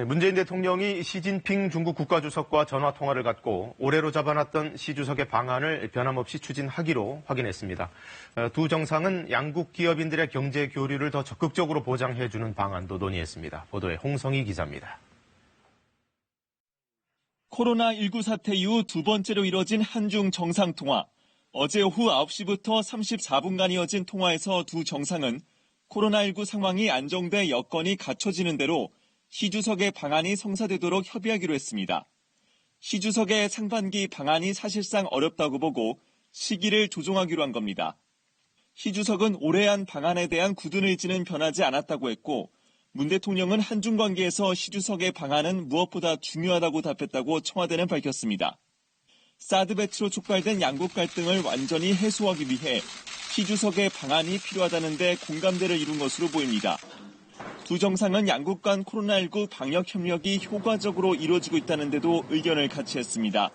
네, 문재인 대통령이 시진핑 중국 국가주석과 전화 통화를 갖고 올해로 잡아놨던 시 주석의 방안을 변함없이 추진하기로 확인했습니다. 두 정상은 양국 기업인들의 경제 교류를 더 적극적으로 보장해주는 방안도 논의했습니다. 보도에 홍성희 기자입니다. 코로나19 사태 이후 두 번째로 이뤄진 한중 정상통화. 어제 오후 9시부터 34분간 이어진 통화에서 두 정상은 코로나19 상황이 안정돼 여건이 갖춰지는 대로 시 주석의 방안이 성사되도록 협의하기로 했습니다. 시 주석의 상반기 방안이 사실상 어렵다고 보고 시기를 조정하기로 한 겁니다. 시 주석은 올해 한 방안에 대한 굳은 의지는 변하지 않았다고 했고 문 대통령은 한중 관계에서 시 주석의 방안은 무엇보다 중요하다고 답했다고 청와대는 밝혔습니다. 사드 배치로 촉발된 양국 갈등을 완전히 해소하기 위해 시 주석의 방안이 필요하다는 데 공감대를 이룬 것으로 보입니다. 두 정상은 양국 간 코로나19 방역 협력이 효과적으로 이루어지고 있다는 데도 의견을 같이 했습니다.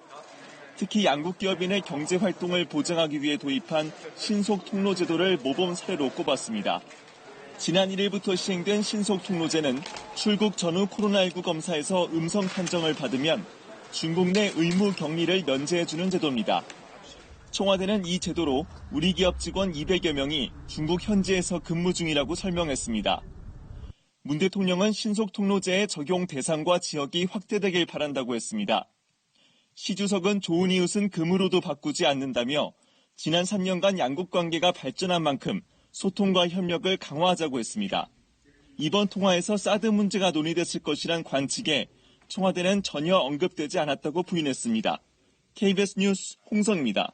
특히 양국 기업인의 경제 활동을 보장하기 위해 도입한 신속 통로 제도를 모범 사례로 꼽았습니다. 지난 1일부터 시행된 신속 통로제는 출국 전후 코로나19 검사에서 음성 판정을 받으면 중국 내 의무 격리를 면제해주는 제도입니다. 청와대는 이 제도로 우리 기업 직원 200여 명이 중국 현지에서 근무 중이라고 설명했습니다. 문 대통령은 신속 통로제의 적용 대상과 지역이 확대되길 바란다고 했습니다. 시 주석은 좋은 이웃은 금으로도 바꾸지 않는다며 지난 3년간 양국 관계가 발전한 만큼 소통과 협력을 강화하자고 했습니다. 이번 통화에서 사드 문제가 논의됐을 것이란 관측에 청와대는 전혀 언급되지 않았다고 부인했습니다. KBS 뉴스 홍성입니다.